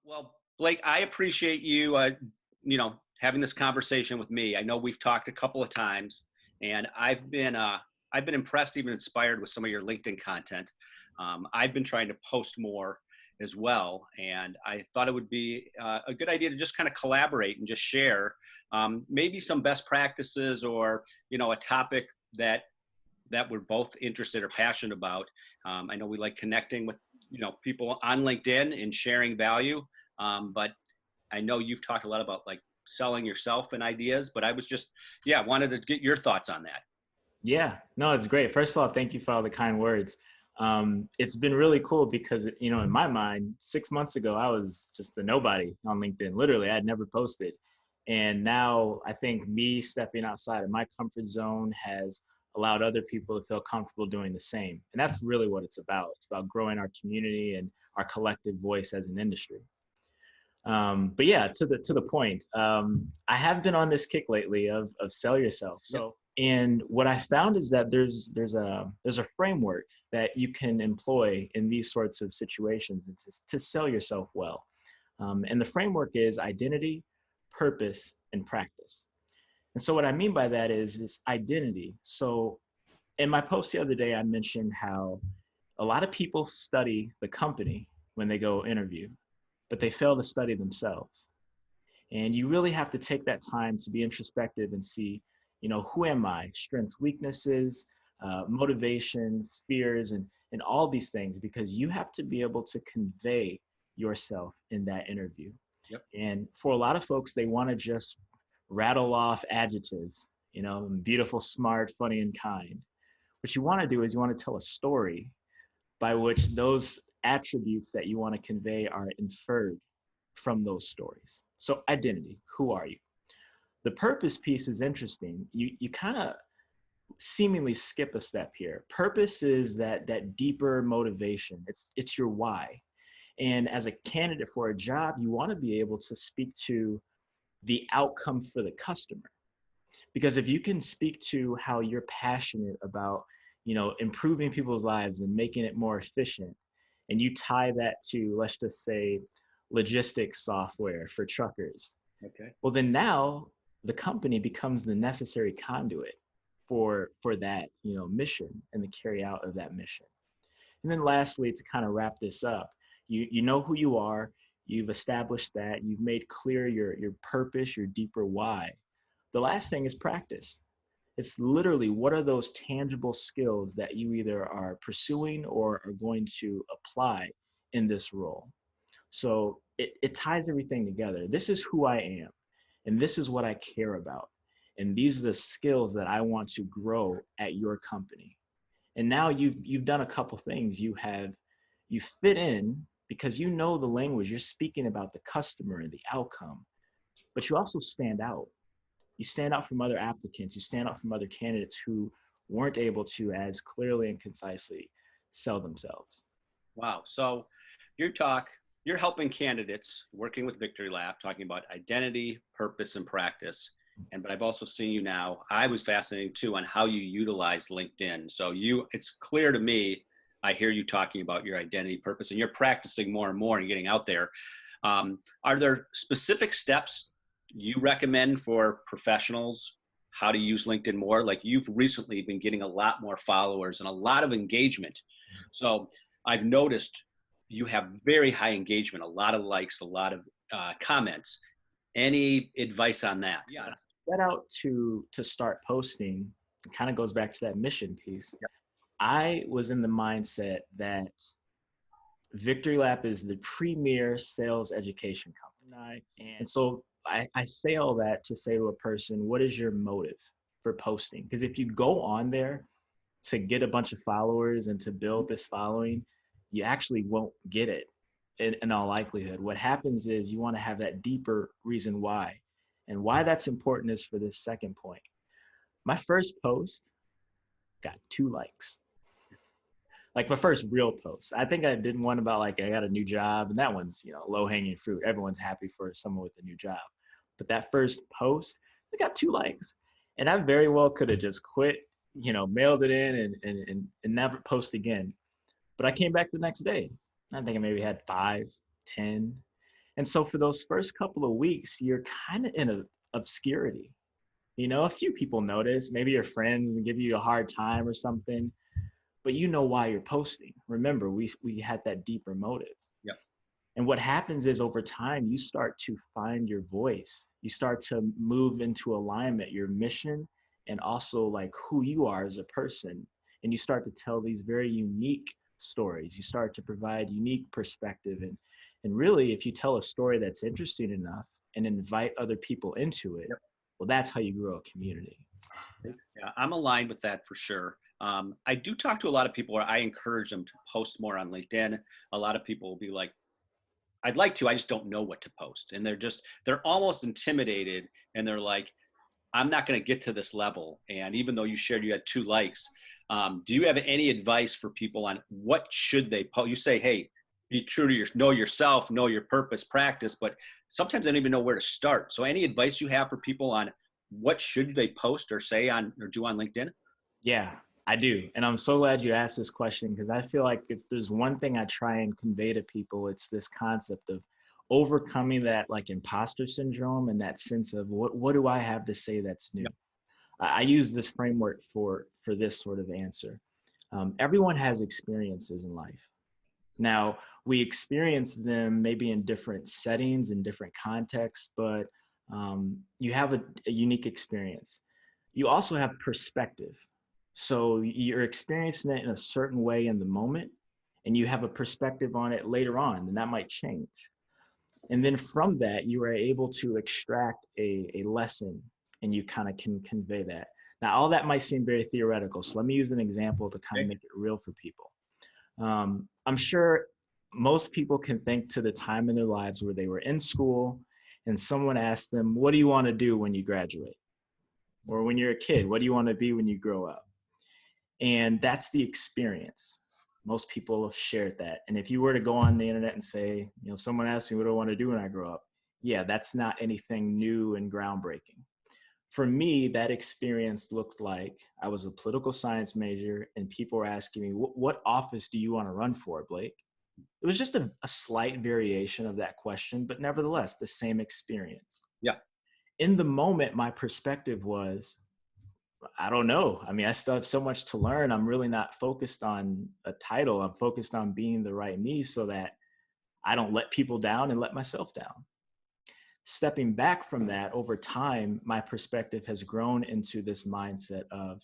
Well, Blake, I appreciate you, having this conversation with me. I know we've talked a couple of times, and I've been impressed, even inspired with some of your LinkedIn content. I've been trying to post more as well, and I thought it would be a good idea to just kind of collaborate and just share maybe some best practices or a topic that we're both interested or passionate about. I know we like connecting with people on LinkedIn and sharing value, but I know you've talked a lot about like selling yourself and ideas. But I was just wanted to get your thoughts on that. Yeah, no, it's great. First of all, thank you for all the kind words. It's been really cool because, in my mind, 6 months ago, I was just a nobody on LinkedIn. Literally, I had never posted. And now I think me stepping outside of my comfort zone has allowed other people to feel comfortable doing the same. And that's really what it's about. It's about growing our community and our collective voice as an industry. But yeah, to the point, I have been on this kick lately of sell yourself. Yep. And what I found is that there's a framework that you can employ in these sorts of situations and to sell yourself well. And the framework is identity, purpose, and practice. And so what I mean by that is this identity. So in my post the other day, I mentioned how a lot of people study the company when they go interview, but they fail to study themselves. And you really have to take that time to be introspective and see, who am I? Strengths, weaknesses, motivations, fears, and all these things, because you have to be able to convey yourself in that interview. Yep. And for a lot of folks, they want to just rattle off adjectives, beautiful, smart, funny, and kind. What you want to do is you want to tell a story by which those attributes that you want to convey are inferred from those stories. So identity, who are you? The purpose piece is interesting. You kind of seemingly skip a step here. Purpose is that deeper motivation. It's your why. And as a candidate for a job, you want to be able to speak to the outcome for the customer. Because if you can speak to how you're passionate about, improving people's lives and making it more efficient, and you tie that to, let's just say, logistics software for truckers. Okay. Well, then now the company becomes the necessary conduit for that, mission and the carry out of that mission. And then lastly, to kind of wrap this up, you know who you are, you've established that, you've made clear your purpose, your deeper why. The last thing is practice. It's literally, what are those tangible skills that you either are pursuing or are going to apply in this role? So it ties everything together. This is who I am, and this is what I care about. And these are the skills that I want to grow at your company. And now you've done a couple things. You fit in because you know the language. You're speaking about the customer and the outcome, but you also stand out. You stand out from other applicants. You stand out from other candidates who weren't able to as clearly and concisely sell themselves. Wow. So you're helping candidates working with Victory Lab, talking about identity, purpose, and practice. But I've also seen you now. I was fascinated too on how you utilize LinkedIn. So it's clear to me, I hear you talking about your identity, purpose, and you're practicing more and more and getting out there. Are there specific steps you recommend for professionals how to use LinkedIn more? Like, you've recently been getting a lot more followers and a lot of engagement. So I've noticed you have very high engagement, a lot of likes, a lot of comments. Any advice on that? Yeah. Set out to start posting, it kind of goes back to that mission piece. Yep. I was in the mindset that Victory Lab is the premier sales education company. And so I say all that to say to a person, what is your motive for posting? Because if you go on there to get a bunch of followers and to build this following, you actually won't get it in all likelihood. What happens is you want to have that deeper reason why. And why that's important is for this second point. My first post got 2 likes. Like my first real post. I think I did one about like I got a new job, and that one's, low hanging fruit. Everyone's happy for someone with a new job. But that first post, I got 2 likes. And I very well could have just quit, mailed it in and never post again. But I came back the next day. I think I maybe had 5, 10. And so for those first couple of weeks, you're kind of in a obscurity. You know, a few people notice, maybe your friends and give you a hard time or something, but you know why you're posting. Remember, we had that deeper motive. Yep. And what happens is over time, you start to find your voice. You start to move into alignment, your mission, and also like who you are as a person. And you start to tell these very unique stories. You start to provide unique perspective. And really, if you tell a story that's interesting enough and invite other people into it, Yep. well, that's how you grow a community. Yeah, I'm aligned with that for sure. I do talk to a lot of people where I encourage them to post more on LinkedIn. A lot of people will be like, I'd like to, I just don't know what to post. And they're almost intimidated and they're like, I'm not going to get to this level. And even though you shared you had 2 likes, do you have any advice for people on what should they post? You say, hey, be true to know yourself, know your purpose, practice, but sometimes they don't even know where to start. So any advice you have for people on what should they post or say on or do on LinkedIn? Yeah, I do. And I'm so glad you asked this question because I feel like if there's one thing I try and convey to people, it's this concept of overcoming that like imposter syndrome and that sense of what do I have to say that's new? Yep. I use this framework for this sort of answer. Everyone has experiences in life. Now, we experience them maybe in different settings, in different contexts, but you have a unique experience. You also have perspective. So you're experiencing it in a certain way in the moment, and you have a perspective on it later on, and that might change. And then from that, you are able to extract a lesson, and you kind of can convey that. Now, all that might seem very theoretical. So let me use an example to kind of Okay. make it real for people. I'm sure most people can think to the time in their lives where they were in school and someone asked them, what do you want to do when you graduate? Or when you're a kid, what do you want to be when you grow up? And that's the experience. Most people have shared that. And if you were to go on the internet and say, you know, someone asked me what do I want to do when I grow up? Yeah, that's not anything new and groundbreaking. For me, that experience looked like I was a political science major and people were asking me, what office do you want to run for, Blake? It was just a slight variation of that question, but nevertheless, the same experience. Yeah. In the moment, my perspective was, I don't know. I mean, I still have so much to learn. I'm really not focused on a title. I'm focused on being the right me so that I don't let people down and let myself down. Stepping back from that over time, my perspective has grown into this mindset of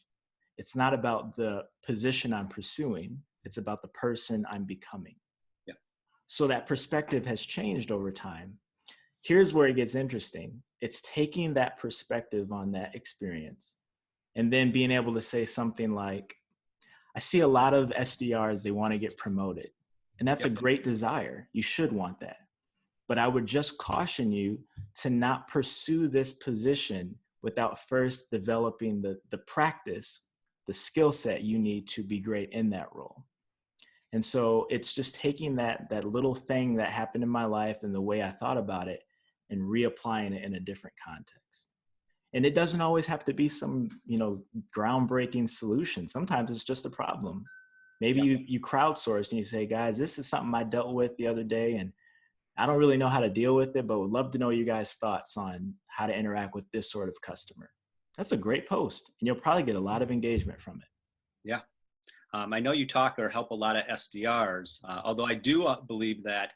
it's not about the position I'm pursuing, it's about the person I'm becoming. Yeah. So that perspective has changed over time. Here's where it gets interesting. It's taking that perspective on that experience and then being able to say something like, I see a lot of SDRs, they want to get promoted. And that's Yep. a great desire. You should want that. But I would just caution you to not pursue this position without first developing the practice, the skill set you need to be great in that role. And so it's just taking that little thing that happened in my life and the way I thought about it and reapplying it in a different context. And it doesn't always have to be some, you know, groundbreaking solution. Sometimes it's just a problem. Maybe Yeah. you crowdsource and you say, guys, this is something I dealt with the other day and I don't really know how to deal with it, but would love to know you guys' thoughts on how to interact with this sort of customer. That's a great post, and you'll probably get a lot of engagement from it. Yeah. I know you talk or help a lot of SDRs, although I do believe that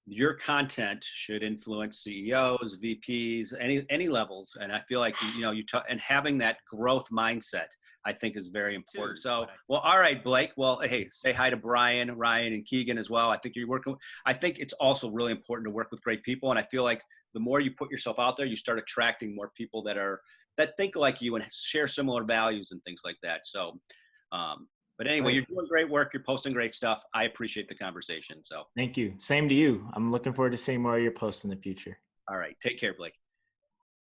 your content should influence CEOs, VPs, any levels. And I feel like, you know, you talk and having that growth mindset, I think is very important. So, well, all right, Blake. Well, hey, say hi to Brian, Ryan, and Keegan as well. I think you're working. I think it's also really important to work with great people. And I feel like the more you put yourself out there, you start attracting more people that think like you and share similar values and things like that. So, but anyway, Right. you're doing great work. You're posting great stuff. I appreciate the conversation. So, Thank you. Same to you. I'm looking forward to seeing more of your posts in the future. all right. Take care, Blake.